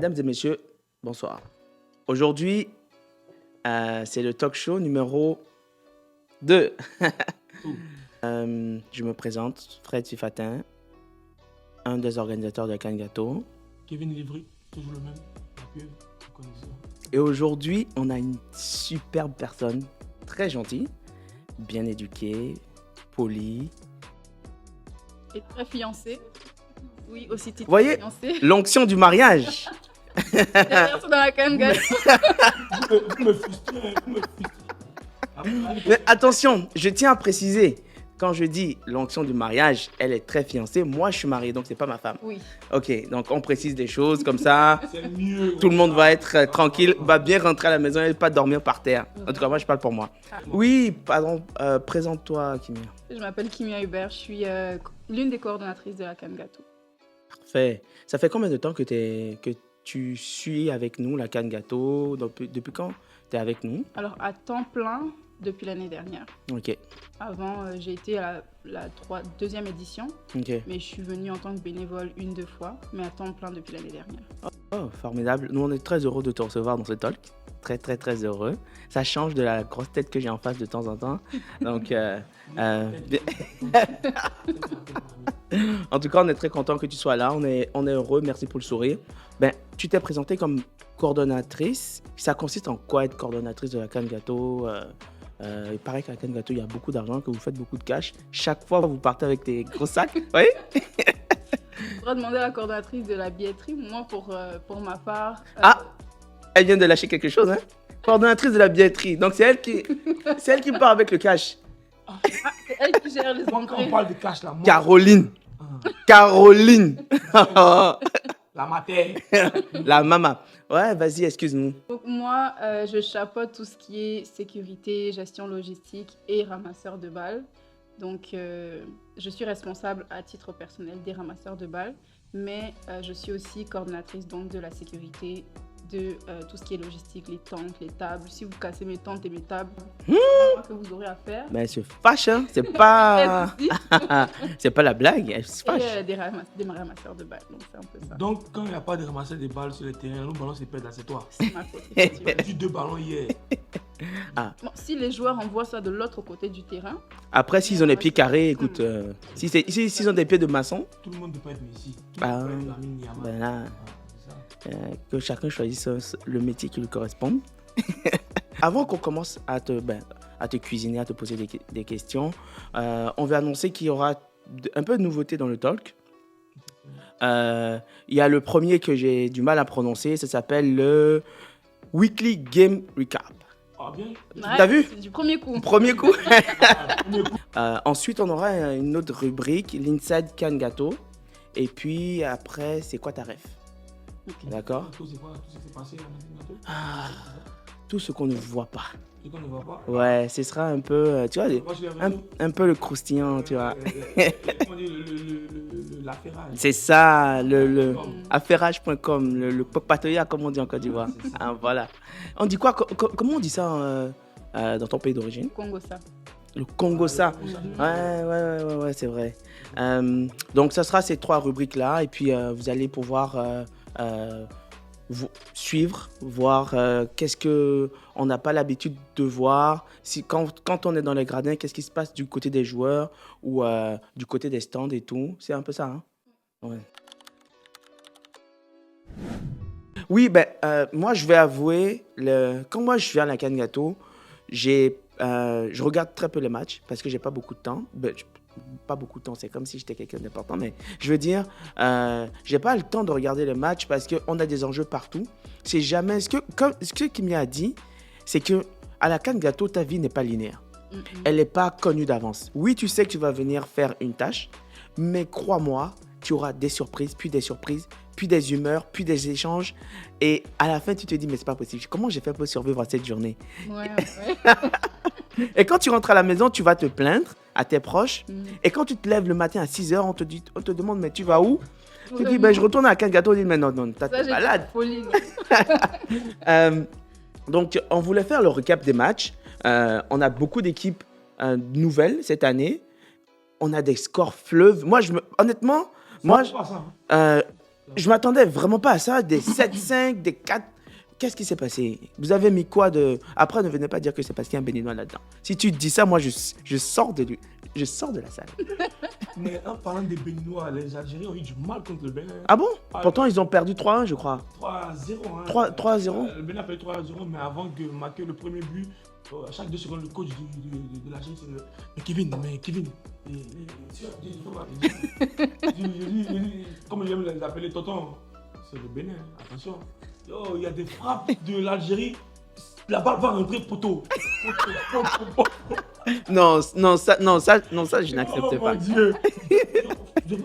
Mesdames et messieurs, bonsoir. Aujourd'hui, c'est le talk show numéro 2. Je me présente, Fred Sifatin, un des organisateurs de Cannes Gâteau. Kevin Livry, toujours le même, la pieuvre, vous connaissez. Et aujourd'hui, on a une superbe personne, très gentille, bien éduquée, polie. Et très fiancée. Oui, aussi titre Voyez, fiancée. l'onction du mariage. Derrière ça dans la Cannes Gâteau. Vous me frustrez, vous me frustrez. Mais attention, je tiens à préciser, quand je dis l'onction du mariage, elle est très fiancée. Moi, je suis marié, donc c'est pas ma femme. Oui. Ok, donc on précise des choses comme ça. C'est mieux. Tout le monde va être tranquille, va bien rentrer à la maison et pas dormir par terre. En tout cas, moi, je parle pour moi. Ah. Oui, pardon, présente-toi, Kimia. Je m'appelle Kimia Hubert, je suis l'une des coordonnatrices de la Cannes Gâteau. Parfait. Ça fait combien de temps que tu suis avec nous, la Cannes Gâteau? Depuis quand tu es avec nous? Alors, à temps plein, depuis l'année dernière. Ok, Avant, j'ai été à la deuxième édition, ok. mais je suis venue en tant que bénévole 1-2 fois, mais à temps plein depuis l'année dernière. Oh, formidable. Nous, on est très heureux de te recevoir dans ce talk. Très, très, très heureux. Ça change de la grosse tête que j'ai en face de temps en temps. Donc, en tout cas, on est très content que tu sois là. On est heureux. Merci pour le sourire. Ben, tu t'es présentée comme coordonnatrice. Ça consiste en quoi être coordonnatrice de la Cannes Gâteau? Il paraît qu'à la Cannes Gâteau, il y a beaucoup d'argent, que vous faites beaucoup de cash. Chaque fois, vous partez avec des gros sacs. Oui? Je voudrais demander à la coordonnatrice de la billetterie. Moi, pour ma part... Ah! Elle vient de lâcher quelque chose, hein? Coordonnatrice de la billetterie. Donc, c'est elle qui part avec le cash. c'est elle qui gère les Quand on entrées. parle de cash là, moi, Caroline. ah, Caroline. la matière. La maman. Ouais, vas-y, excuse-nous. Donc moi, je chapeaute tout ce qui est sécurité, gestion logistique et ramasseur de balles. Donc, je suis responsable à titre personnel des ramasseurs de balles, mais je suis aussi coordonnatrice donc, de la sécurité, de tout ce qui est logistique, les tentes, les tables. Si vous cassez mes tentes et mes tables, c'est moi que vous aurez à faire. Mais elle se fâche, hein? C'est pas... c'est pas la blague, elle se fâche. Et des ramasseurs de balles, donc c'est un peu ça. Donc, quand il n'y a pas de ramasser des balles sur le terrain, nos ballons se perdent là, c'est toi. C'est ma faute, effectivement. J'ai eu 2 ballons hier. Bon, si les joueurs envoient ça de l'autre côté du terrain, Après, s'ils ont des pieds carrés, écoute, s'ils ont des pieds de maçon, Tout le monde ne peut pas être Messi. Tout Ah, le monde peut être Lamine Yamal. ben là, Ah, c'est ça. que chacun choisisse le métier qui lui correspond. Avant qu'on commence à te cuisiner, à te poser des questions, on va annoncer qu'il y aura un peu de nouveauté dans le talk. Il y a le premier que j'ai du mal à prononcer, ça s'appelle le Weekly Game Recap. Ah, bien. T'as vu? c'est du premier coup. Premier coup. Ah, premier coup. Ensuite, on aura une autre rubrique, l'Inside Cannes Gâteau. Et puis après, c'est quoi ta ref? Ok. D'accord? Tout c'est quoi? Tout ce qui s'est passé à la Cannes Gâteau? Ah, tout ce qu'on ne voit pas. Ce qu'on ne voit pas. Ouais, ce sera un peu, tu vois, Moi, je l'ai un peu le croustillant, tu vois. Comment dire, l'affairage. C'est ça, le affairage.com, le pocpatoya, comme on dit en Côte d'Ivoire. Ah, voilà. On dit quoi? Comment on dit ça dans ton pays d'origine? Congo ça. Le Congo, ça. Ouais, c'est vrai. Donc, ça sera ces 3 rubriques-là. Et puis, vous allez pouvoir suivre, voir qu'est-ce qu'on n'a pas l'habitude de voir. Quand on est dans les gradins, qu'est-ce qui se passe du côté des joueurs ou du côté des stands et tout. C'est un peu ça, hein? Ouais. Oui, moi, je vais avouer, quand moi, je viens à la Cannes Gâteau, je regarde très peu les matchs parce que j'ai pas beaucoup de temps. Pas beaucoup de temps, c'est comme si j'étais quelqu'un d'important, mais je veux dire, j'ai pas le temps de regarder les matchs parce qu'on a des enjeux partout. C'est jamais... Ce que Kimia a dit, c'est que à la Cannes Gâteau, ta vie n'est pas linéaire. Elle n'est pas connue d'avance. Oui, tu sais que tu vas venir faire une tâche, mais crois-moi, tu auras des surprises, puis des humeurs, puis des échanges. Et à la fin, tu te dis, mais c'est pas possible. Comment j'ai fait pour survivre à cette journée? Ouais. Et quand tu rentres à la maison, tu vas te plaindre à tes proches. Et quand tu te lèves le matin à 6h, on te demande, mais tu vas où? Tu dis, je retourne à la Cannes Gâteau. On dit, mais non, t'es malade. Folie. Donc, on voulait faire le recap des matchs. On a beaucoup d'équipes nouvelles cette année. On a des scores fleuves. Honnêtement, Pas ça, hein. Je m'attendais vraiment pas à ça. Des 7-5, des 4. Qu'est-ce qui s'est passé? Vous avez mis quoi de... Après, ne venez pas dire que c'est parce qu'il y a un béninois là-dedans. Si tu dis ça, moi, je sors de la salle. Mais en parlant des Béninois, les Algériens ont eu du mal contre le Bénin. Ah bon? Ah, Pourtant, ils ont perdu 3-1, je crois. 3-0. Hein. 3-0? Le Bénin a fait 3-0, mais avant que marquer le premier but, à chaque 2 secondes, le coach de l'Algérie, c'est le... Mais Kevin. Comme j'aime les appeler tonton, c'est le Bénin, attention. Yo, il y a des frappes de l'Algérie, la balle va rentrer poteau. Non, ça, je n'accepte Oh pas. mon Dieu.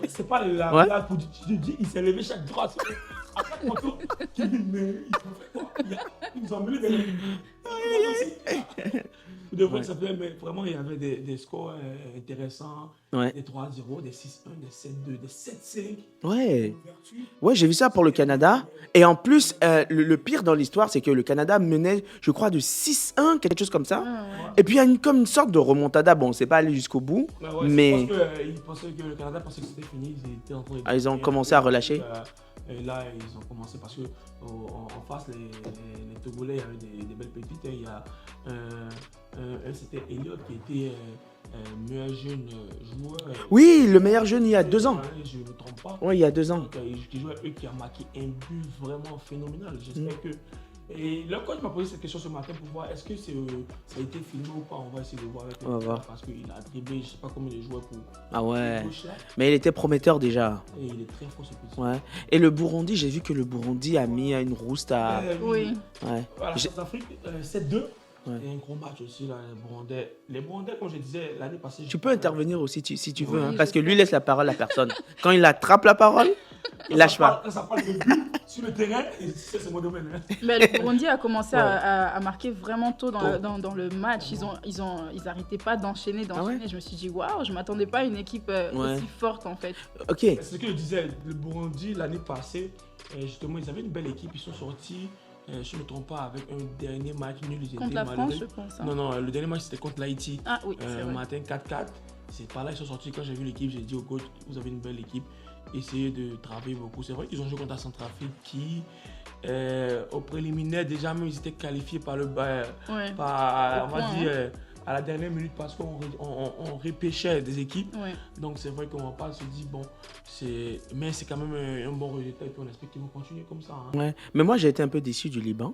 C'est pas la Ouais. blague pour dire, je dis, il s'est levé chaque droit. À chaque photo, Kevin, mais ils ont fait quoi? Ils ont mis des... De vrai, ça fait, mais vraiment, il y avait des scores intéressants. Ouais. Des 3-0, des 6-1, des 7-2, des 7-5. Ouais. Ouais, j'ai vu ça pour le Canada. Et en plus, le pire dans l'histoire, c'est que le Canada menait, je crois, de 6-1, quelque chose comme ça. Ah, ouais. Et puis, il y a comme une sorte de remontada. Bon, c'est pas allé jusqu'au bout, Ouais, mais ils pensaient que le Canada pensait que c'était fini. Ils étaient en train de ils ont gagner. commencé à relâcher. Et là, ils ont commencé parce que en face, les Togolais, il y avait des belles pépites. Il y a c'était Elliott qui était meilleur jeune joueur. Oui, le meilleur jeune il y a 2 ans. Je ne me trompe pas. Oui, il y a 2 ans. Donc, qui jouait eux qui a marqué un but vraiment phénoménal. J'espère que. Et le coach m'a posé cette question ce matin pour voir est-ce que ça a été filmé ou pas. On va essayer de voir avec On va voir. parce qu'il a dribblé, je ne sais pas combien de joueurs pour Ah ouais. gauche là. Mais il était prometteur déjà. Et il est très fort ce petit. Ouais. Et le Burundi, j'ai vu que le Burundi a mis une rouste à. Oui. Ouais. Voilà, J'ai- South-Afrique, 7-2. Ouais. C'est un gros match aussi, là, les Burundais. Les Burundais, comme je disais l'année passée. Tu peux intervenir aussi si tu veux, Oui, hein, je parce que sais. lui laisse la parole à personne. Quand il attrape la parole, il lâche pas. Quand ça parle de but sur le terrain, c'est mon domaine. Hein. Mais le Burundi a commencé Ouais. à marquer vraiment tôt Tôt. dans le match. Ils arrêtaient pas d'enchaîner. Ah ouais? Je me suis dit, waouh, je m'attendais pas à une équipe Ouais. aussi forte en fait. Ok. C'est ce que je disais, le Burundi, l'année passée, justement, ils avaient une belle équipe. Ils sont sortis, je ne me trompe pas, avec un dernier match nul. Ils Contre étaient la France, malheureux. je pense. hein. Non, le dernier match, c'était contre l'Haïti. Ah oui, c'est vrai. Matin 4-4. C'est par là qu'ils sont sortis. Quand j'ai vu l'équipe, j'ai dit au coach, vous avez une belle équipe. Essayez de travailler beaucoup. C'est vrai qu'ils ont joué contre la Centrafrique qui, au préliminaire, déjà même, ils étaient qualifiés par le Ouais. par, Au on point, va dire, à la dernière minute parce qu'on on repêchait des équipes. Ouais. Donc c'est vrai qu'on va pas se dire, bon, mais c'est quand même un bon résultat et puis on espère qu'ils vont continuer comme ça. Hein. Ouais. Mais moi, j'ai été un peu déçu du Liban.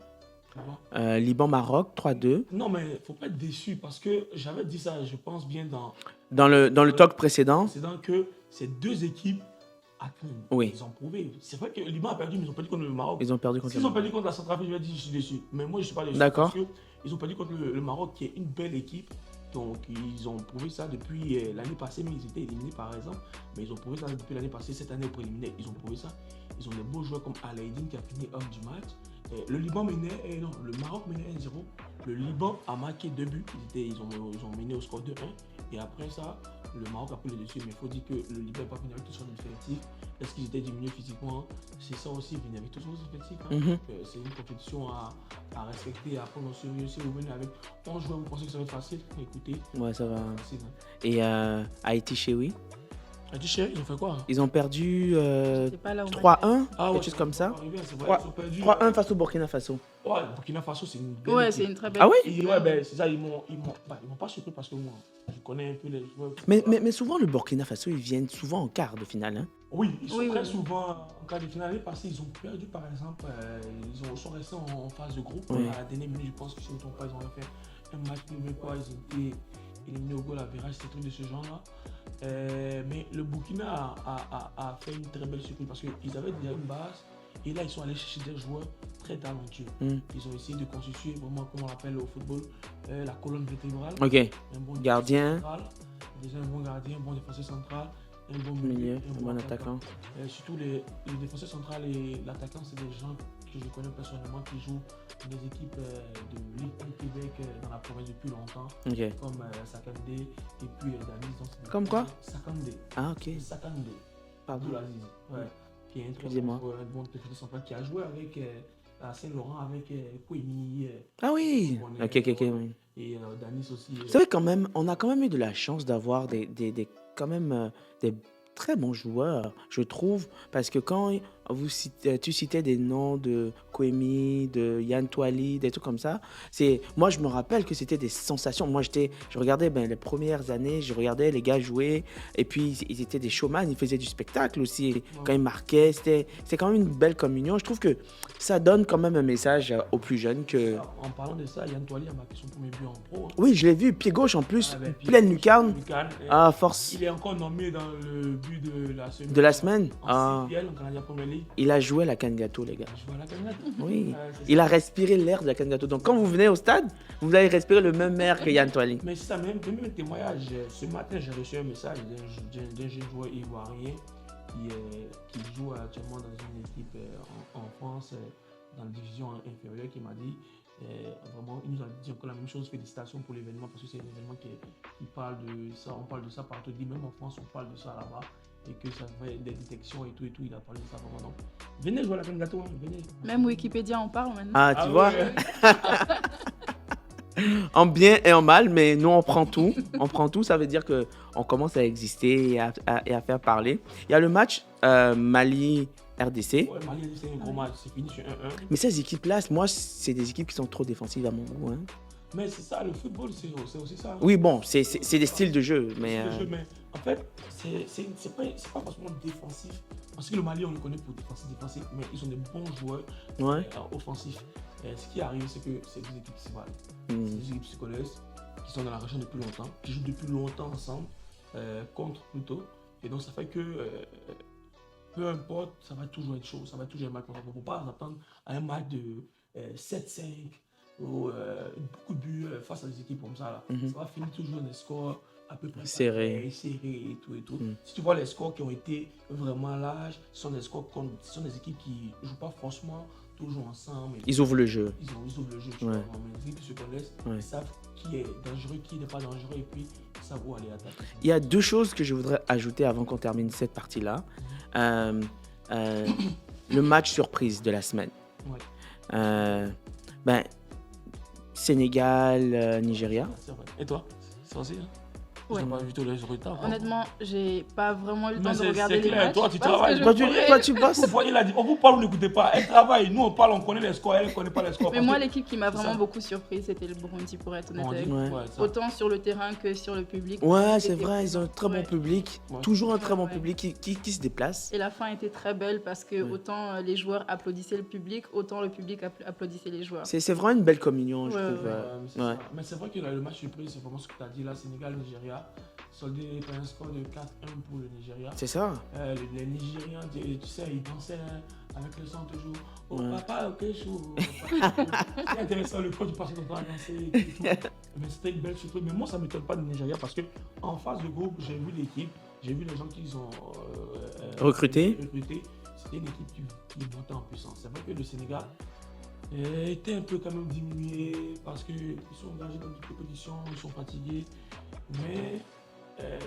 Tu vois. Liban-Maroc, 3-2. Non, mais faut pas être déçu parce que j'avais dit ça, je pense bien Dans le talk précédent. c'est dans que ces deux équipes atteignent. Oui. Ils ont prouvé. C'est vrai que le Liban a perdu, mais ils ont perdu contre le Maroc. Ils ont perdu contre S'ils le ont perdu contre la Centrafrique, je vais dire je suis déçu. Mais moi, je suis pas déçu. D'accord. Parce qu'ils ont perdu contre le Maroc, qui est une belle équipe. Donc, ils ont prouvé ça depuis l'année passée, mais ils étaient éliminés par exemple. Mais ils ont prouvé ça depuis l'année passée, cette année au préliminaire. Ils ont prouvé ça. Ils ont des beaux joueurs comme Alaïdine qui a fini homme du match. Le Liban menait, non, le Maroc menait 1-0. Le Liban a marqué 2 buts. Ils ont mené au score de 1. Et après ça, le Maroc a pris le dessus. Mais il faut dire que le Liban n'est pas venu avec tout son effectif. Est-ce qu'ils étaient diminués physiquement? C'est ça aussi, ils venaient avec tout son effectif. Hein. Mhm. C'est une compétition à respecter, à prendre au sérieux. Si vous venez avec 11 joueurs, vous pensez que ça va être facile? Écoutez, Ouais, ça va. facile. Hein. Et Haïti chez oui. Ah, tu sais, ils ont fait quoi? Ils ont perdu J'étais pas là au match. 3-1, Ah quelque chose comme ça. C'est vrai, 3 ils ont perdu. 3-1 face au Burkina Faso. Ouais, le Burkina Faso, c'est une belle Ouais, équipe. c'est une très belle. Ah oui? Et ouais, ben, c'est ça, ils m'ont pas surpris parce que moi, je connais un peu les joueurs. Mais souvent, le Burkina Faso, ils viennent souvent en quart de finale. Hein. Oui, ils sont Oui, très oui. souvent en quart de finale parce qu'ils ont perdu, par exemple, ils sont restés en phase de groupe. Oui. À la dernière minute, je pense que si je ne me trompe pas, ils ont fait un match nul, quoi, ils ont été éliminés au goal à virage, c'est truc de ce genre-là. Mais le Burkina a fait une très belle surprise parce qu'ils avaient déjà une base et là, ils sont allés chercher des joueurs très talentueux. Mm. Ils ont essayé de constituer vraiment, comme on l'appelle au football, la colonne vertébrale. Ok. Un bon Gardien. défenseur central, déjà un bon gardien, un bon défenseur central, un bon Milieu, un un bon attaquant. Surtout les défenseurs centrales et l'attaquant, c'est des gens que je connais personnellement qui jouent dans des équipes de Ligue 1 Québec dans la province depuis longtemps, Ok. comme Sakandé et puis Danis. Donc, c'est des- Comme quoi? Sakandé. Ah, ok. Sakandé. Pardon. Abdoulaziz. Ouais. Qui est un très Excusez-moi. bon défenseur central qui a joué avec à Saint-Laurent avec Kouemi. Ah oui. Ok, ok, ok. Oui. Et Danis aussi. Vous savez, quand même, on a quand même eu de la chance d'avoir quand même, des très bons joueurs, je trouve, parce que quand tu citais des noms de Kwemi, de Yann Twali, des trucs comme ça. Moi, je me rappelle que c'était des sensations. Moi, je regardais les premières années, je regardais les gars jouer. Et puis, ils étaient des showman, ils faisaient du spectacle aussi. Quand ils marquaient, c'était quand même une belle communion. Je trouve que ça donne quand même un message aux plus jeunes que... En parlant de ça, Yann Twali a marqué son premier but en pro. Oui, je l'ai vu, pied gauche en plus, pleine lucarne. Ah, force. Il est encore nommé dans le but de la semaine. De la semaine? En CPL, en Canadien Premier League. Il a joué à la Cannes Gâteau, les gars. Il a joué à la Cannes Gâteau. Oui. Il a respiré l'air de la Cannes Gâteau. Donc, quand vous venez au stade, vous allez respirer le même air que Yann Twali. Mais c'est ça, même un témoignage. Ce matin, j'ai reçu un message d'un jeune joueur ivoirien qui joue actuellement dans une équipe en France, dans la division inférieure, qui m'a dit vraiment, il nous a dit encore la même chose. Félicitations pour l'événement, parce que c'est un événement qui parle de ça. On parle de ça partout. Il dit même en France, on parle de ça là-bas. Et que ça fait des détections et tout. Il a parlé de ça vraiment. Donc, venez jouer à la Cannes Gâteau, hein, venez. Même Wikipédia en parle maintenant. Ah, tu vois ouais. En bien et en mal, mais nous, on prend tout. On prend tout, ça veut dire qu'on commence à exister et à faire parler. Il y a le match Mali-RDC. Ouais, Mali, c'est un gros match. C'est fini sur 1-1. Mais ces équipes-là, moi, c'est des équipes qui sont trop défensives à mon goût. Hein. Mais c'est ça, le football, c'est aussi ça. Oui, bon, c'est des styles de jeu. Mais, mais en fait, c'est pas forcément défensif. Parce que le Mali, on le connaît pour défensif, mais ils ont des bons joueurs offensifs. Ce qui arrive, c'est que c'est des équipes qui se valent. C'est des équipes qui se connaissent, qui sont dans la région depuis longtemps, qui jouent depuis longtemps ensemble, contre plutôt. Et donc, ça fait que peu importe, ça va toujours être chaud, ça va toujours être mal. Il ne faut pas s'attendre à un match de 7-5 ou beaucoup de buts face à des équipes comme ça. Là. Ça va finir toujours des scores à peu près serrés et tout. Si tu vois les scores qui ont été vraiment larges, ce sont des équipes qui ne jouent pas forcément toujours ensemble. Ils ouvrent le jeu. Ils ouvrent le jeu, tu vois. Mais les équipes qui se connaissent, ils savent qui est dangereux, qui n'est pas dangereux, et puis ils savent où aller attaquer. Il y a deux choses que je voudrais ajouter avant qu'on termine cette partie-là. Le match surprise de la semaine. Sénégal, Nigeria. Et toi, c'est aussi Ouais. Pas vu tous les résultats. Honnêtement, j'ai pas vraiment eu le temps de regarder les matchs. Toi, tu travailles. Toi, tu bosses. Il a dit, on vous parle, vous n'écoutez pas. Elle travaille. Nous, on parle, on connaît les scores. Elle ne connaît pas les scores. Mais moi, l'équipe qui m'a vraiment beaucoup surpris, c'était le Burundi, pour être honnête avec vous. Autant sur le terrain que sur le public. Ouais, c'est vrai, ils ont un très bon public. Toujours un très bon public qui se déplace. Et la fin était très belle parce que autant les joueurs applaudissaient le public, autant le public applaudissait les joueurs. C'est vraiment une belle communion, je trouve. Mais c'est vrai que le match surprise, c'est vraiment ce que tu as dit là, Sénégal-Nigeria. Soldé par un score de 4-1 pour le Nigeria. C'est ça. Les Nigériens, tu sais, ils dansaient avec le sang toujours. Oh papa, ok, chou. C'est intéressant, le coach passait son temps à danser et tout. Mais c'était une belle surprise. Mais moi, ça ne m'étonne pas du Nigeria parce qu'en phase de groupe, j'ai vu l'équipe, j'ai vu les gens qu'ils ont recrutés. C'était une équipe qui montait en puissance. C'est vrai que le Sénégal était un peu quand même diminué parce qu'ils sont engagés dans des compétitions, ils sont fatigués. Mais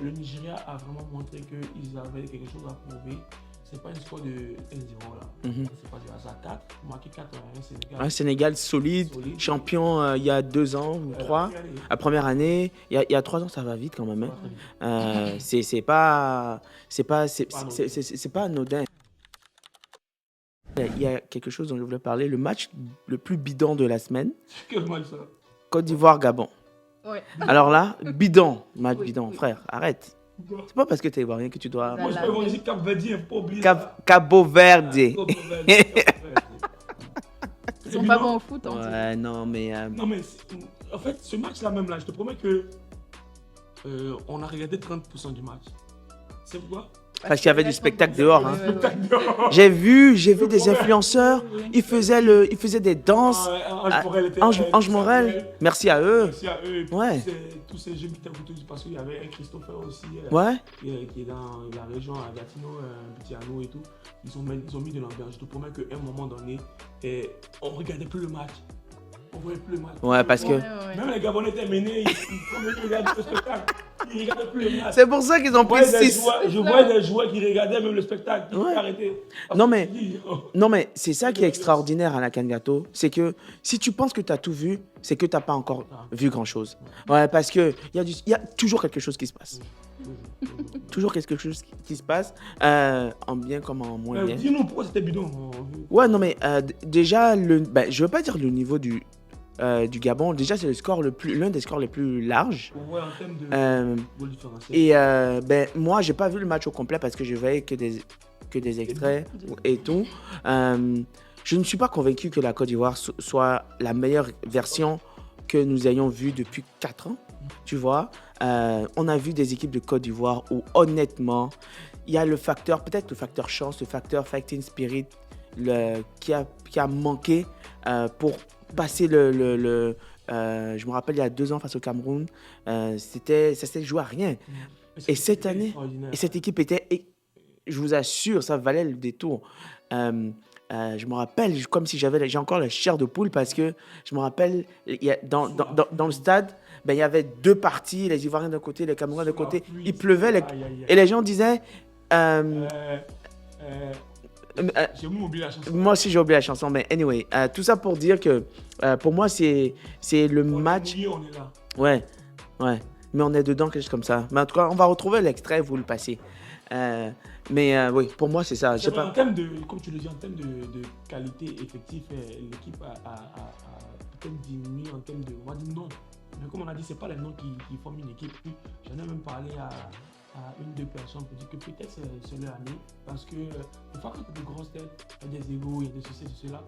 le Nigeria a vraiment montré qu'ils avaient quelque chose à prouver. C'est pas un score de 1-0 là. C'est pas du hasard. 4, marqué 4 à 1 Sénégal. Un Sénégal solide, champion il y a 2 ans ou 3. La première année. Il y a 3 ans, ça va vite quand même. C'est pas anodin. Il y a quelque chose dont je voulais parler. Le match le plus bidon de la semaine. Quel match ça? Côte d'Ivoire-Gabon. Ouais. Alors là, bidon, match bidon, frère, arrête. C'est pas parce que t'es ivoirien que tu dois... Moi, je peux voir ici Cap-Verdien, faut pas oublier Cabo Verde. Ils sont pas bons au foot, en Ouais, non, mais... Non, mais en fait, ce match-là même, là, je te promets que on a regardé 30% du match. C'est pourquoi? Parce qu'il y avait du spectacle dehors. Hein. J'ai vu des influenceurs, ils faisaient des danses. Ange Morel, merci à eux. Merci à eux. Ouais. Tous ces jeunes qui étaient parce qu'il y avait un Christopher aussi qui est dans la région à Gatineau, un petit anneau et tout. Ils ont mis de l'ambiance. Je te promets qu'à un moment donné, on ne regardait plus le match. On ne voyait plus le match. Ouais, parce que... Même les Gabonais étaient menés, ils regardaient le spectacle. Ils ne regardaient plus le match. C'est pour ça qu'ils ont pris 6. Je vois des joueurs qui regardaient même le spectacle, qui Ouais. arrêtaient. Non mais c'est ça qui est extraordinaire à la Cannes Gâteau, c'est que si tu penses que tu as tout vu, c'est que tu n'as pas encore vu grand-chose. Ouais, parce qu'il y a toujours quelque chose qui se passe. Toujours quelque chose qui se passe, en bien comme en moins bien. Dis-nous pourquoi c'était bidon. Ouais, non mais déjà, je veux pas dire le niveau du Gabon, déjà c'est l'un des scores les plus larges. Ouais, en termes de goal différentiel. Et moi, j'ai pas vu le match au complet parce que je voyais que des extraits et tout. Je ne suis pas convaincu que la Côte d'Ivoire soit la meilleure version que nous ayons vue depuis 4 ans. Tu vois, on a vu des équipes de Côte d'Ivoire où honnêtement, il y a peut-être le facteur chance, le facteur fighting spirit qui a manqué pour passer je me rappelle il y a 2 ans face au Cameroun, ça s'était joué à rien. Et cette année, cette équipe je vous assure, ça valait le détour. Je me rappelle, comme si j'ai encore la chair de poule parce que je me rappelle, dans le stade, il y avait 2 parties, les Ivoiriens d'un côté, les Camerounais d'un côté. Il pleuvait et les gens disaient... J'ai oublié la chanson. Moi aussi j'ai oublié la chanson, mais anyway, tout ça pour dire que pour moi c'est le match. On est là. Ouais, mais on est dedans, quelque chose comme ça. Mais en tout cas, on va retrouver l'extrait, vous le passez. Mais oui, pour moi c'est ça. En termes de, comme tu le dis, en termes de qualité effective, l'équipe a peut-être diminué en termes de, on va dire non. Mais comme on a dit, c'est pas les noms qui forment une équipe. J'en ai même parlé à 1-2 personnes pour dire que peut-être c'est leur année, parce que une fois qu'il y a de grosses têtes, il y a des égos, il y a des ceci, de cela.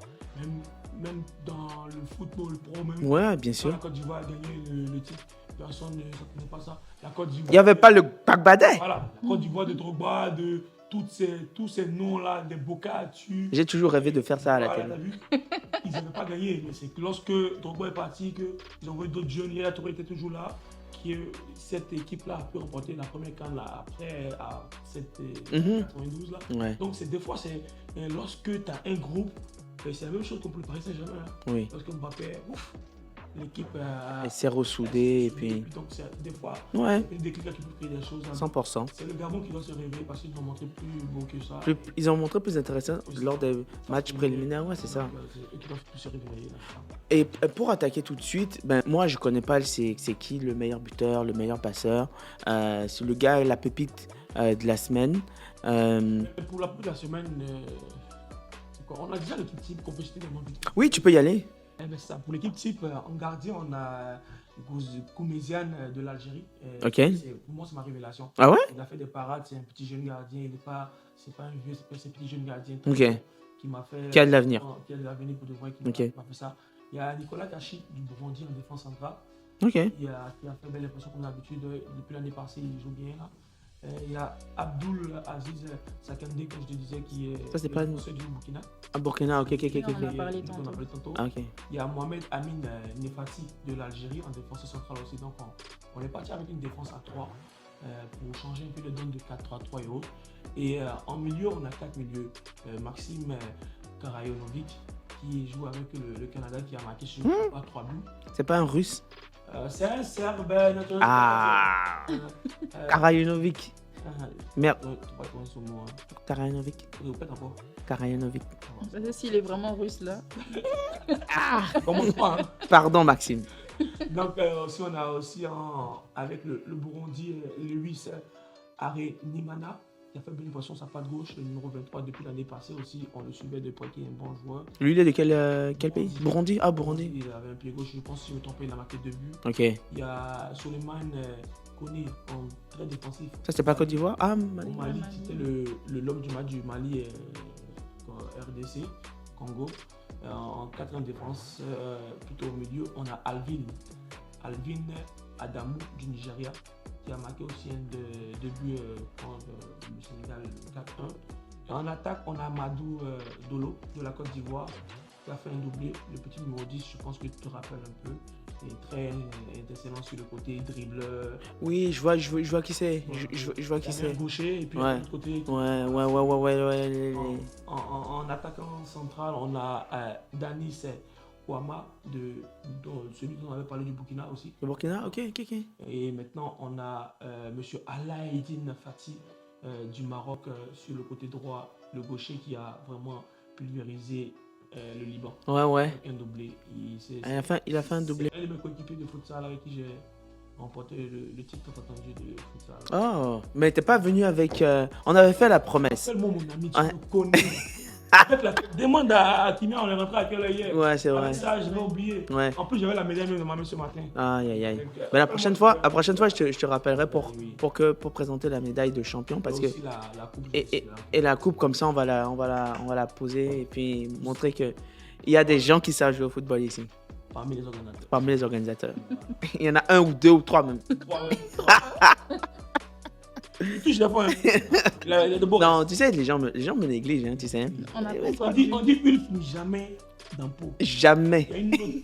Même dans le football pro, même ouais, bien sûr. La Côte d'Ivoire a gagné le titre, personne ne s'attendait pas à ça. La Côte d'Ivoire, il n'y avait pas le Pagbadé. Voilà, la Côte d'Ivoire de Drogba, de tous ces noms-là, des Bocatu. J'ai toujours rêvé de faire ça à la télé. T'as vu, ils n'avaient pas gagné, mais c'est que lorsque Drogba est parti, qu'ils ont envoyé d'autres jeunes, Yaya Touré était toujours là, que cette équipe-là a pu remporter la première CAN là, après à cette 92 là. Ouais. Donc des fois, c'est lorsque tu as un groupe, c'est la même chose qu'on peut le Paris Saint-Germain. Oui. Lorsque Mbappé, l'équipe elle s'est ressoudée et puis... Donc des fois, ouais. des déclics qui peuvent créer des choses. 100%. C'est le Gabon qui doit se réveiller parce qu'ils ont montré plus beau que ça. Ils ont montré plus intéressant lors des matchs préliminaires, ouais, c'est ça. Et qui doivent plus se réveiller. Et pour attaquer tout de suite, moi je connais pas c'est qui le meilleur buteur, le meilleur passeur. C'est le gars, la pépite de la semaine. Pour la pépite de la semaine, c'est quoi? On a déjà l'équipe type qu'on peut citer dans mon but. Oui, tu peux y aller. Ça, pour l'équipe type, en gardien, on a Koumézian de l'Algérie. Ok. Pour moi, c'est ma révélation. Ah ouais? Il a fait des parades, c'est un petit jeune gardien. C'est pas un vieux, c'est un petit jeune gardien. Ok. Qui m'a fait. Qui a de l'avenir. Qui a de l'avenir pour de vrai, qui m'a fait ça. Il y a Nicolas Kachi du Burundi en défense centrale. Ok. Qui a fait belle impression comme d'habitude. Depuis l'année passée, il joue bien là. Il y a Abdul Aziz Sakandé, comme je te disais, qui est ça, c'est pas du Burkina. Ah, Burkina, ok. On en a parlé tantôt. Ah, ok. Il y a Mohamed Amin Nefati de l'Algérie en défense centrale aussi. Donc on est parti avec une défense à 3 pour changer un peu le don de 4-3-3 et autres. Et en milieu, on a 4 milieux. Maxime Karayonovic qui joue avec le Canada, qui a marqué sur 3 buts. C'est pas un russe? C'est un Serbe naturel. Ah, Karayonovic. Merde. Karayonovic. Karayonovic. Parce que s'il est vraiment russe là. Commence pas. Hein. Pardon, Maxime. Donc, aussi, on a aussi avec le Burundi, Lewis Arenimana, qui a fait bonne impression sa patte gauche, le numéro 23 depuis l'année passée aussi. On le suivait de près, qui est un bon joueur. Lui, il est de quel pays? Burundi? Ah, Burundi. Il avait un pied gauche, je pense, si je ne me trompe pas, il a marqué 2 buts. Ok. Il y a Suleiman Koné, très défensif. Ça, c'était pas Côte d'Ivoire? Ah, Mali. Mali, c'était l'homme du match du Mali, RDC, Congo. En 4e défense, plutôt au milieu, on a Alvin Adamou du Nigeria, qui a marqué aussi deux buts contre le Sénégal 4-1. Et en attaque, on a Madou Dolo de la Côte d'Ivoire, qui a fait un doublé. Le petit numéro 10, je pense que tu te rappelles un peu. Il est très excellent sur le côté, dribbleur. Oui, je vois qui c'est. Je vois qui c'est. Gaucher et puis ouais. de l'autre côté. Ouais. En attaquant central, on a Danis Kouama, celui dont on avait parlé du Burkina aussi. Le Burkina, ok. Et maintenant, on a Monsieur Alaïdine Fati du Maroc sur le côté droit, le gaucher qui a vraiment pulvérisé le Liban. Ouais. Avec un doublé. Il a fait un doublé. C'est un de mes coéquipiers de futsal avec qui j'ai remporté le titre attendu de futsal. Oh, mais t'es pas venu avec... On avait fait la promesse. Seulement mon ami, tu me connais. En fait, demande à Timia, on est rentré à quelle heure hier. Ouais, c'est vrai. Avec ça, je l'ai oublié. Ouais. En plus, j'avais la médaille de ma main ce matin. Aïe. Donc, Mais la prochaine fois, je te rappellerai pour présenter la médaille de champion parce que aussi la coupe. et la coupe comme ça on va la poser et puis montrer que il y a des gens qui savent jouer au football ici Parmi les organisateurs. parmi les organisateurs. Il y en a un ou deux ou trois même. Touche la fois. De beaux. Non, tu sais les gens me négligent, hein, tu sais. On a On dit une finit jamais dans peau. Jamais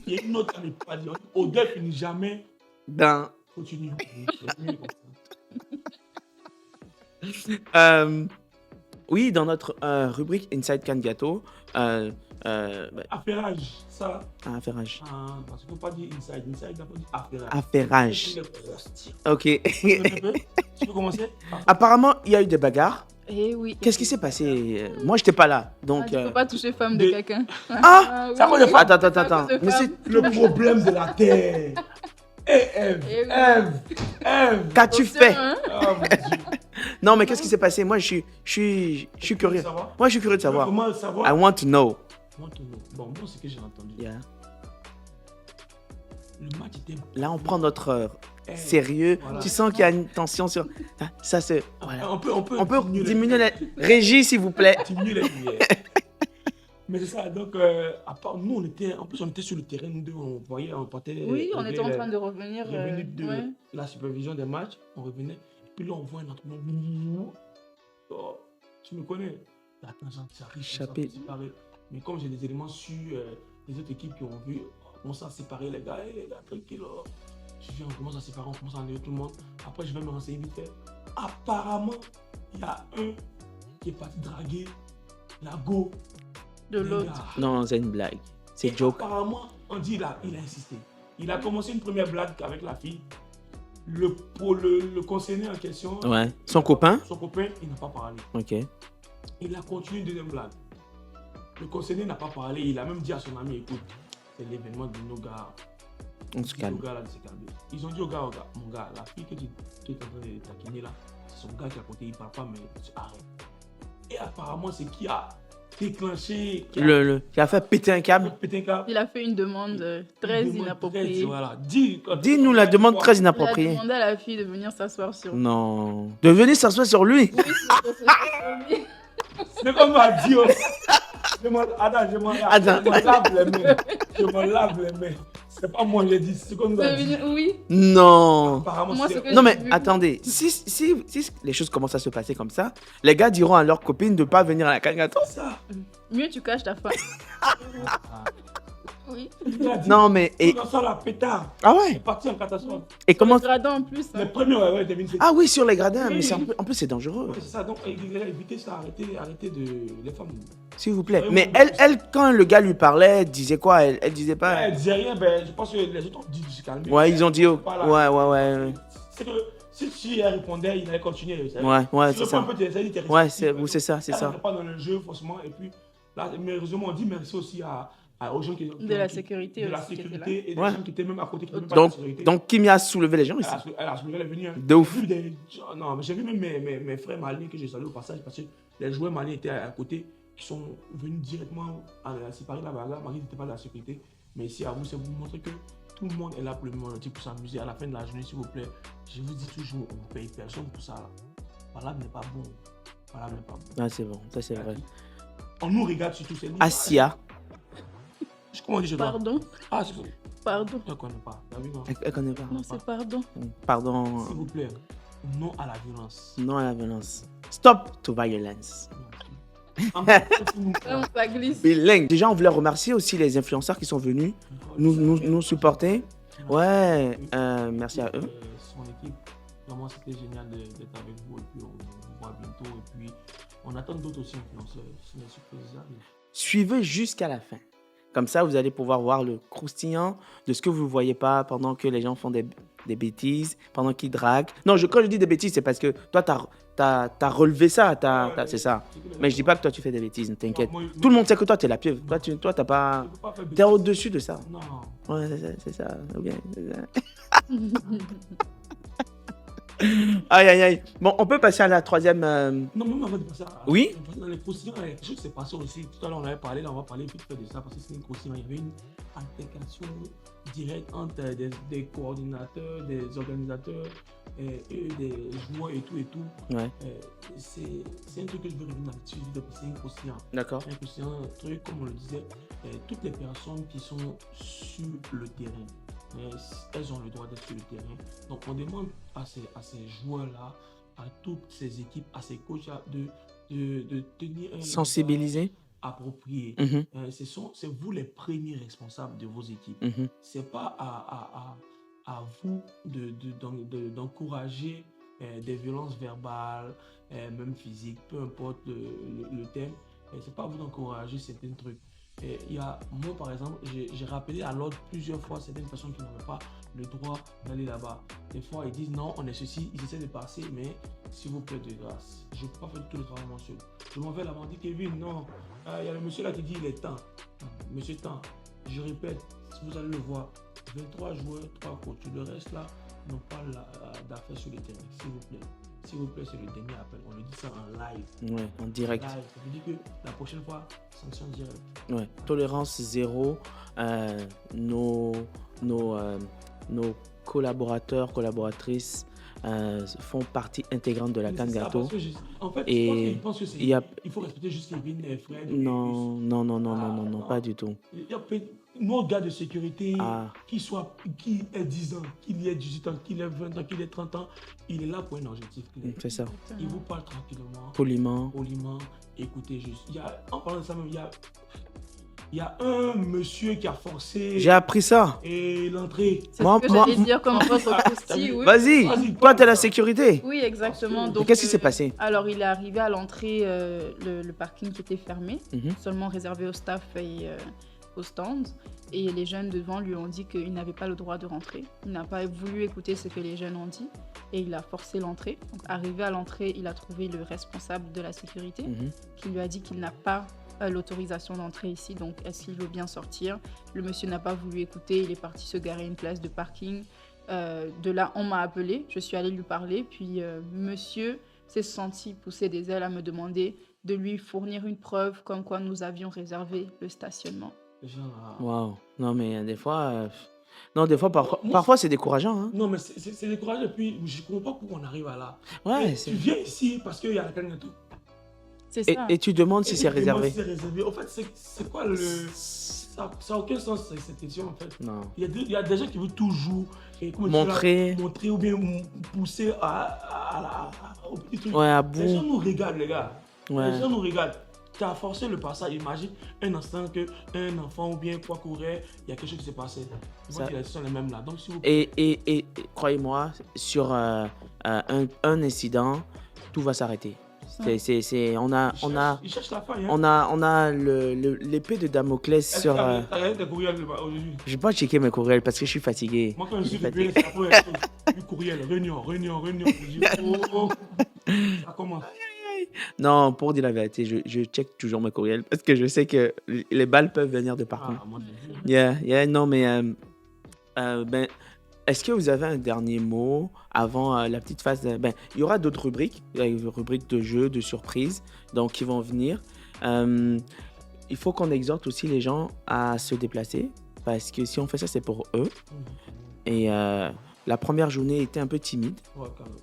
Il y a une autre qui n'est pas dit. Odeur finit jamais. dans Continue. oui, dans notre rubrique Inside Can Gâteau, Affairage, ça. affairage. Parce qu'il ne faut pas dire inside. Inside, il faut dire affairage. Affairage. Les croustilles. Ok. Tu peux commencer? Apparemment, il y a eu des bagarres. Eh oui. Qu'est-ce qui s'est passé? Moi, j'étais pas là. Donc. Tu peux pas toucher femme de de- quelqu'un. Ah! oui. Ça va, les femmes. Attends. cause de Mais femmes. c'est... Le problème de la terre. Ève, Eh oui. Ève. Qu'as-tu Attention, fait? hein. Oh mon Dieu. Non, mais qu'est-ce qui s'est passé? Moi, je suis curieux. Ça va? Moi, je suis curieux de savoir. Comment I savoir? want to know. Bon, moi, ce que j'ai entendu. Yeah. Le match était. Là, on prend notre Eh, sérieux. voilà. Tu sens qu'il y a une tension sur... Ah, ça, c'est... Voilà. On peut Diminuer les... Régie, s'il vous plaît. diminuer les lumières. Mais c'est ça, donc, à part nous, on était sur le terrain, nous deux, on voyait, on partait. Oui, on était en train de revenir. revenir de ouais. la supervision des matchs, on revenait. Et puis là, on voit un entraînement. Oh, tu me connais. La tangente, ça arrive. Chapitre. Ça peut séparer. Mais comme j'ai des éléments sur les autres équipes qui ont vu, on commence à séparer les gars. Hey, les gars, tranquille. Oh. Je viens, on commence à séparer, on commence à enlever tout le monde. Après, je vais me renseigner vite fait. Apparemment, il y a un qui est parti draguer la go De des l'autre. gars. Non, c'est une blague. C'est Et joke. apparemment, on dit il a insisté. Il a commencé une première blague avec la fille. Le concerné en question, Ouais. Son copain? son copain, il n'a pas parlé. Ok. Il a continué une deuxième blague. Le concerné n'a pas parlé. Il a même dit à son ami, écoute, c'est l'événement de nos gars. On se Dis calme. au gars là de se calmer. Ils ont dit au gars, mon gars, la fille que tu es en train de taquiner là, c'est son gars qui est à côté, il parle pas, mais arrête. Et apparemment, c'est qui a déclenché, qui Qui a fait péter un a câble. pété un câble. Il a fait une demande très Une demande inappropriée. très, voilà. Dis-nous la demande très Il a inappropriée. demandé à la fille de venir s'asseoir sur lui. Non. De venir s'asseoir sur lui. Oui, sur lui. C'est comme m'a dit. Je m'en lave les mains. Je m'en lave les mains. C'est pas moi, j'ai dit. C'est comme De ça. dit. venir- Oui. Non. Apparemment, Moi, c'est. ce que Non j'ai mais vu. attendez, si les choses commencent à se passer comme ça, les gars diront à leurs copines de pas venir à la Kangato. ça. Mieux tu caches ta femme. Ah. Oui. Il a dit. Non mais Et dans ça, la pétard. ah Il est ouais. parti en catastrophe. Et comment Le gradin en plus. Les Hein. premiers, ouais, devine. Ah oui, sur les gradins, Oui, mais c'est oui. en plus c'est dangereux. Ouais, c'est ça. Donc, évitez ça. Arrêtez de. Les femmes. S'il vous plaît. Vraiment. Mais elle quand le gars lui parlait, elle disait quoi? Elle disait pas. Elle disait rien, ben, je pense que les autres ont dit de se calmer. Ouais, ils ont dit. Pas là. Ouais. C'est que si elle répondait, il allait continuer. Ouais, Si c'est le ça. point peut t'essayer, t'es Ouais, respectif. c'est ça, c'est Elle ça. n'est pas dans le jeu, forcément. Et puis, là, mais heureusement, on dit merci aussi aux gens qui De la sécurité de la aussi qui étaient là. sécurité et des Ouais. gens qui étaient même à côté qui n'avaient pas de Donc, sécurité. donc Kimi a soulevé les gens ici. Elle a soulevé les venus. Hein. De ouf. J'ai vu des- Non, mais j'ai vu même mes frères maliens que j'ai salués au passage parce que les joueurs maliens étaient à côté qui sont venus directement à séparer la bagarre. Marie n'était pas de la sécurité. Mais ici, à vous, c'est vous montrer que tout le monde est là pour le moment pour s'amuser. À la fin de la journée, s'il vous plaît, je vous dis toujours, on ne paye personne pour ça. Là. Voilà, n'est pas bon. Voilà, n'est pas bon. Ah, c'est bon, ça c'est vrai. On nous regarde surtout. C'est nous. Asia, Comment on dit je dois Pardon. Ah, c'est Pardon. je ne connais pas. T'as vu, non elle connaît pas. Non, c'est pardon. Pardon. S'il vous plaît, non à la violence. Non à la violence. Stop to violence. Là, ça glisse. Bilingue. Déjà, on voulait remercier aussi les influenceurs qui sont venus nous supporter. Ouais, merci à eux. Son équipe, vraiment c'était génial d'être avec vous et puis on vous voit bientôt et puis on attend d'autres aussi influenceurs. C'est une surprise. Suivez jusqu'à la fin. Comme ça, vous allez pouvoir voir le croustillant de ce que vous ne voyez pas pendant que les gens font des bêtises, pendant qu'ils draguent. Non, quand je dis des bêtises, c'est parce que toi, tu as relevé ça, c'est ça. Mais je dis pas que toi, tu fais des bêtises, ne t'inquiète. Tout le monde sait que toi, tu es la pieuvre. Toi, t'as pas... Tu es au-dessus de ça. Non. Ouais, c'est ça. Okay, c'est ça. Aïe, aïe, aïe. Bon, on peut passer à la troisième... Non, même avant de passer à... Oui. Dans les croustillants, il y a quelque chose qui s'est passé aussi. Tout à l'heure, on avait parlé, là, on va parler vite fait de ça, parce que c'est une croustillant. Il y avait une altercation directe entre des coordinateurs, des organisateurs, et des joueurs et tout et tout. Ouais. C'est un truc que je veux revenir là-dessus, c'est une croustillant. D'accord. Un croustillant, un truc, comme on le disait, toutes les personnes qui sont sur le terrain, elles ont le droit d'être sur le terrain. Donc on demande à ces joueurs-là, à toutes ces équipes, à ces coachs de tenir un sensibiliser approprié. C'est vous les premiers responsables de vos équipes. C'est pas à vous d'encourager des violences verbales, même physiques, peu importe le thème. C'est pas à vous d'encourager certains trucs. Moi, par exemple, j'ai rappelé à l'ordre plusieurs fois certaines personnes qui n'avaient pas le droit d'aller là-bas. Des fois, ils disent non, on est ceci, ils essaient de passer, mais s'il vous plaît, de grâce, je ne peux pas faire tout le travail moi seul. Je m'en vais là-bas, on dit Kevin, non, il y a le monsieur là qui dit il est temps. Monsieur temps, je répète, si vous allez le voir, 23 joueurs, 3 coachs, le reste là, n'ont pas d'affaires sur le terrain, s'il vous plaît. S'il vous plaît, c'est le dernier appel. On le dit ça en live. Ouais, en direct. Live. Ça veut dire que la prochaine fois, sanction directe. Ouais, tolérance zéro. Nos collaborateurs, collaboratrices font partie intégrante de la CAN Gâteau. En fait, et je pense que il faut respecter juste Kevin et Fred. Non, pas du tout. Il y a nos gars de sécurité, qui est 10 ans, qu'il ait 18 ans, qu'il ait 20 ans, qu'il ait 30 ans, il est là pour un objectif clair. C'est ça. Il vous parle tranquillement. Poliment. Écoutez juste. En parlant de ça même, il y a un monsieur qui a forcé. J'ai appris ça. Et l'entrée. C'est ce que j'allais dire comme votre croustille. Oui. Vas-y, toi, t'es la sécurité. Oui, exactement. Donc, qu'est-ce qui s'est passé? Alors, il est arrivé à l'entrée, le parking qui était fermé, seulement réservé au staff et au stand. Et les jeunes devant lui ont dit qu'il n'avait pas le droit de rentrer. Il n'a pas voulu écouter ce que les jeunes ont dit et il a forcé l'entrée. Donc, arrivé à l'entrée, il a trouvé le responsable de la sécurité qui lui a dit qu'il n'a pas l'autorisation d'entrer ici, donc est-ce qu'il veut bien sortir? Le monsieur n'a pas voulu écouter, il est parti se garer à une place de parking. De là, on m'a appelé, je suis allée lui parler, puis monsieur s'est senti pousser des ailes à me demander de lui fournir une preuve comme quoi nous avions réservé le stationnement. Waouh. Non, mais des fois... parfois c'est décourageant. Hein. Non, mais c'est décourageant, et puis je ne comprends pas pourquoi on arrive à là. Ouais, tu viens ici parce qu'il y a la CAN Gâteau. C'est ça. Et tu demandes si c'est réservé. En fait, c'est quoi le... Ça n'a aucun sens, cette question, en fait. Non. Il y a des gens qui veulent toujours montrer ou bien pousser au petit truc. Ouais, à bout. Les gens nous regardent, les gars. Ouais. Les gens nous regardent. Tu as forcé le passage. Imagine un instant qu'un enfant ou bien quoi courait, il y a quelque chose qui s'est passé. Les sont les mêmes là. Donc, si vous... Et croyez-moi, sur un incident, tout va s'arrêter. On a l'épée de Damoclès sur... T'as regardé tes courriels aujourd'hui? Je vais pas checker mes courriels parce que je suis fatigué. Moi, quand je suis fatigué, c'est la première chose. Du courriel, réunion. Ça commence. Non, pour dire la vérité, je check toujours mes courriels parce que je sais que les balles peuvent venir de partout. Moi, j'ai vu. Non, mais... est-ce que vous avez un dernier mot avant la petite phase il y aura d'autres rubriques, rubriques de jeux, de surprises, donc qui vont venir. Il faut qu'on exhorte aussi les gens à se déplacer, parce que si on fait ça, c'est pour eux. Et la première journée était un peu timide. Ouais, quand même.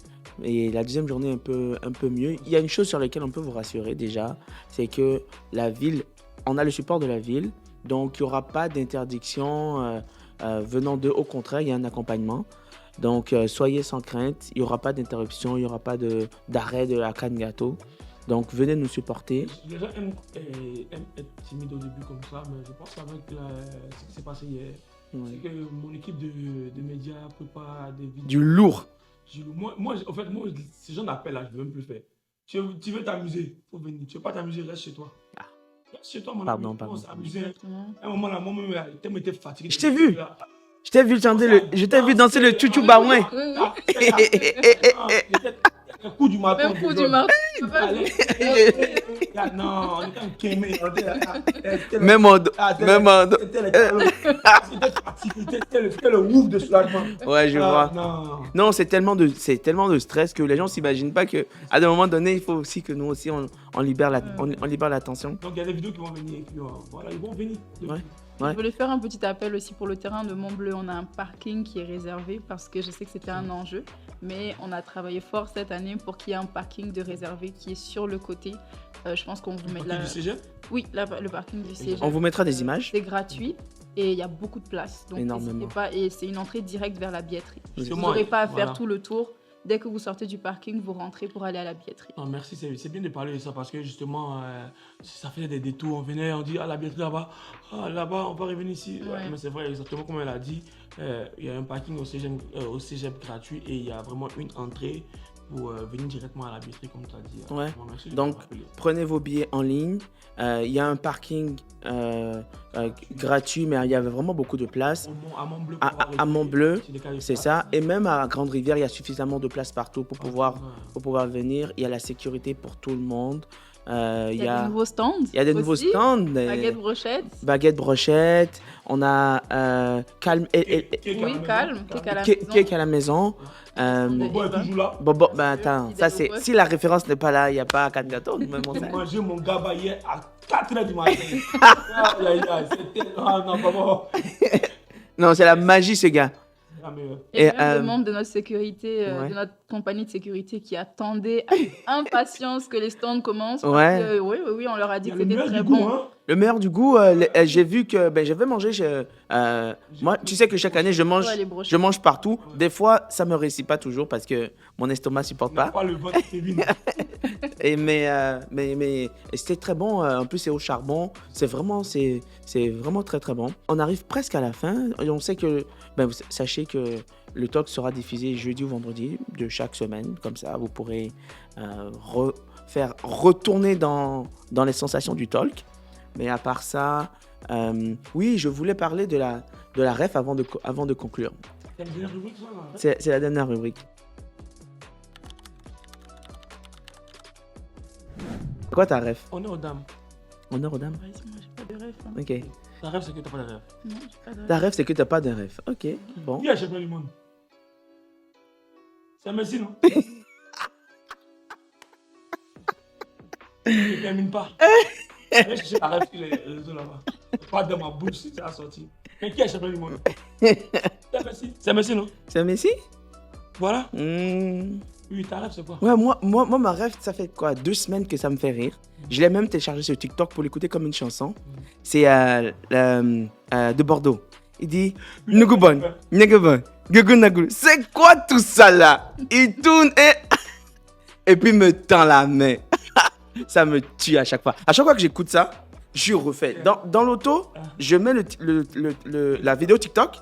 Et la deuxième journée un peu mieux. Il y a une chose sur laquelle on peut vous rassurer déjà, c'est que la ville, on a le support de la ville, donc il n'y aura pas d'interdiction venant d'eux. Au contraire, il y a un accompagnement. Donc soyez sans crainte, il n'y aura pas d'interruption, il n'y aura pas d'arrêt de la CAN Gâteau. Donc venez nous supporter. Les gens aiment être timides au début comme ça, mais je pense qu'avec ce qui s'est passé hier, c'est que mon équipe de médias prépare des vidéos. Du lourd. Moi, ces gens d'appel là, je ne veux même plus faire. Tu veux t'amuser, faut venir. Tu ne veux pas t'amuser, reste chez toi. Chez toi, mon Pardon, ami, pardon. on s'est amusé. Exactement. À un moment, là, moi-même, le thème était fatigué. Je t'ai vu. Là. Je t'ai vu chanter je t'ai vu danser le chouchou baouin. Oui, oui. Le coup du marteau. Même coup du marteau. tu peux pas- Non, on était en kémé. Même en dos. Même en dos. C'était fatigué. C'était le ouf de soulagement. Ouais, je vois. Non. Non, c'est tellement de stress que les gens s'imaginent pas que à un moment donné, il faut aussi que nous aussi on libère on libère la tension. Donc il y a des vidéos qui vont venir et puis voilà, ils vont venir. Ouais. Je voulais faire un petit appel aussi pour le terrain de Montbleu. On a un parking qui est réservé parce que je sais que c'était un enjeu, mais on a travaillé fort cette année pour qu'il y ait un parking de réservé qui est sur le côté. Je pense qu'on vous met Du cégep. Oui, le parking du cégep. On vous mettra des images. C'est gratuit et il y a beaucoup de place. Donc Énormément. n'hésitez pas, et c'est une entrée directe vers la billetterie. Vous Justement, n'aurez pas à faire voilà. tout le tour. Dès que vous sortez du parking, vous rentrez pour aller à la billetterie. Non, merci, c'est bien de parler de ça parce que justement, ça fait des détours. On venait, on dit, ah, la billetterie là-bas, ah, là-bas, on va revenir ici. Ouais. Mais c'est vrai, exactement comme elle a dit, il y a un parking au cégep gratuit et il y a vraiment une entrée pour venir directement à la billetterie, comme tu as dit. Ouais. Bon, merci de Donc, me rappeler. prenez vos billets en ligne. Il y a un parking gratuit, mais il y avait vraiment beaucoup de place. À Montbleu, À Montbleu, c'est ça. Et même à Grande-Rivière, il y a suffisamment de place partout pour pouvoir venir. Il y a la sécurité pour tout le monde. Il y a des nouveaux stands. Il y a des nouveaux aussi. stands. Baguette brochette. Baguette brochette. On a Calme. Oui, calme. Cake à la maison. Bobo est toujours là. Bobo, ben attends, ça c'est. Si la référence n'est pas là, il n'y a pas Cannes Gâteau. Même on J'ai sait. mangé mon gaba hier à 4h du matin. Aïe, aïe, aïe, c'était. Ah non, pas bon. Non, c'est la magie, ce gars. Ah, mais, Et Et, même des membres de notre sécurité, ouais. de notre compagnie de sécurité qui attendaient avec impatience que les stands commencent. Ouais. Parce que, oui, on leur a dit il y que a le c'était meilleur très du goût, bon. hein. Le meilleur du goût, j'ai vu que j'avais mangé. Moi, tu sais que chaque année, je mange, Ouais, les brochettes. je mange partout. Des fois, ça me réussit pas toujours parce que mon estomac supporte On n'a pas. pas le vote, Kevin. Mais c'était très bon. En plus, c'est au charbon. C'est vraiment très très bon. On arrive presque à la fin. Et on sait que, sachez que le talk sera diffusé jeudi ou vendredi de chaque semaine. Comme ça, vous pourrez faire retourner dans les sensations du talk. Mais à part ça, oui, je voulais parler de la ref avant de conclure. C'est la dernière rubrique, ça, là. C'est la dernière rubrique. C'est quoi ta ref? On est aux dames. Honneur aux dames. Ouais, moi, j'ai pas de rêve. hein. Ok. Ta rêve, c'est que t'as pas de rêve. Non, j'ai pas de rêve. Ta ref, c'est que t'as pas de ref. Ok, bon. Qui a champion du monde? C'est Messi, non? Je termine pas. Je vais chercher la rêve sur les réseaux là-bas. Pas dans ma bouche si ça a sorti. Mais qui est champion du monde? C'est Messi. C'est Messi, non? C'est un Messi? Voilà. Hmm. Oui, ta rêve, c'est quoi? Ouais, moi, ma ref, ça fait quoi? 2 semaines que ça me fait rire. Je l'ai même téléchargé sur TikTok pour l'écouter comme une chanson. C'est de Bordeaux. Il dit Nugubon, Nugubon, Gugunagulu. C'est quoi tout ça là? Il tourne et puis me tend la main. Ça me tue à chaque fois. À chaque fois que j'écoute ça, je refais. Dans l'auto, je mets la vidéo TikTok.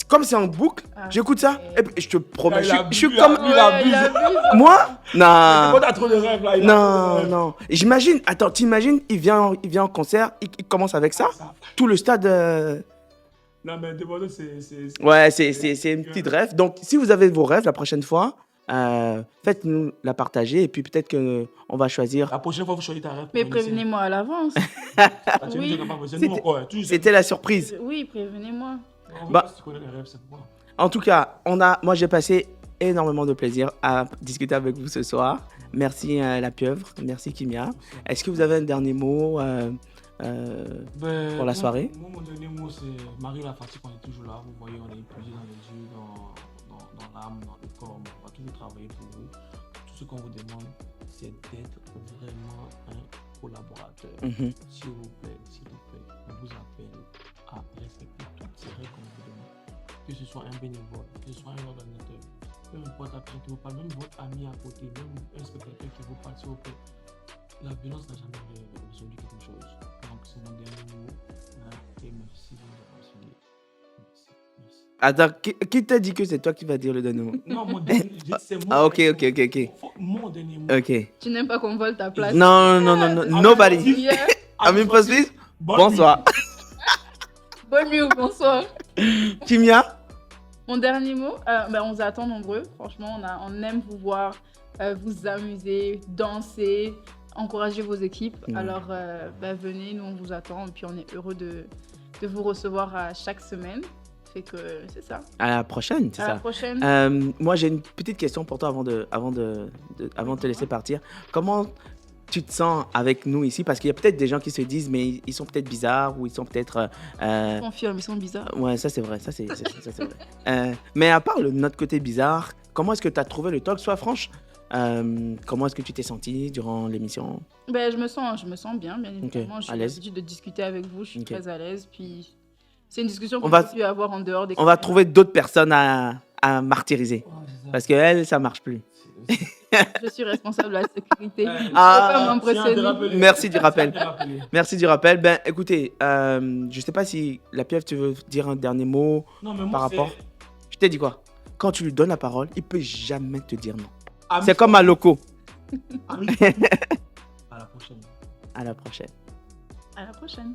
Comme c'est en boucle, Ah. j'écoute ça. Et puis je te promets, Il a je suis bu, comme. il a bu. il a vu. Moi? Quand Non. t'as trop de rêves là, il a trop de Non, rêves. non. Et j'imagine, attends, t'imagines, il vient en concert, il commence avec ça. Tout le stade. Non, mais Bordeaux, c'est. Ouais, c'est une petite rêve. Donc, si vous avez vos rêves la prochaine fois, faites-nous la partager et puis peut-être qu'on va choisir. La prochaine fois, vous choisissez ta rêve. Mais prévenez-moi à l'avance. Oui. C'était la surprise. Oui, prévenez-moi. Bah. Si tu connais les rêves, c'est quoi? En tout cas, moi j'ai passé énormément de plaisir à discuter avec vous ce soir. Merci La Pieuvre, merci Kimia. Est-ce que vous avez un dernier mot pour la soirée? Moi, mon dernier mot, c'est Marie la fatigue, on est toujours là. Vous voyez, on est épuisé dans les yeux, dans l'âme, dans le corps. On va toujours travailler pour vous. Tout ce qu'on vous demande, c'est d'être vraiment un collaborateur. Mhm. S'il vous plaît, on vous appelle à respecter toutes ces règles qu'on vous demande. Que ce soit un bénévole, que ce soit un ordinateur, peu importe la personne qui vous parle, même votre ami à côté, même un spectateur qui vous parle, s'il vous plaît. La violence n'a jamais résolu quelque chose. Donc c'est mon dernier mot. Et merci de nous avoir suivis. Merci. Attends, qui t'a dit que c'est toi qui vas dire le dernier mot? Non, mon dernier mot, c'est mon Ah, ok. mon dernier mot. Ok. Tu n'aimes pas qu'on vole ta place. Non, nobody. Yeah. Amis Postfils, bonsoir. Bonne nuit ou bonsoir. Kimia? Mon dernier mot, on vous attend nombreux. Franchement, on aime vous voir, vous amuser, danser, encourager vos équipes. Alors, venez, nous on vous attend. Et puis, on est heureux de vous recevoir à chaque semaine. Fait que c'est ça. À la prochaine, c'est ça. À la prochaine. Moi, j'ai une petite question pour toi avant de te laisser partir. Comment tu te sens avec nous ici? Parce qu'il y a peut-être des gens qui se disent, mais ils sont peut-être bizarres ou ils sont peut-être... Je confirme, ils sont bizarres. Ouais, ça c'est vrai, ça c'est vrai. Mais à part notre côté bizarre, comment est-ce que tu as trouvé le talk? Sois franche. Comment est-ce que tu t'es senti durant l'émission? Je me sens bien évidemment. À J'ai l'aise. l'habitude de discuter avec vous, je suis Ok. très à l'aise. Puis c'est une discussion qu'on va- peut avoir en dehors des On va caméras. trouver d'autres personnes à martyriser. Parce que elle, ça marche plus. Je suis responsable de la sécurité. Je ne peux Ah, pas m'impressionner. Merci du rappel. Merci du rappel. Ben, écoutez, je sais pas si la pieuvre, tu veux dire un dernier mot Non, mais moi, par rapport. Je t'ai dit quoi? Quand tu lui donnes la parole, il peut jamais te dire non. Amis C'est comme à Loco. Amis Postfils. À la prochaine. À la prochaine. À la prochaine.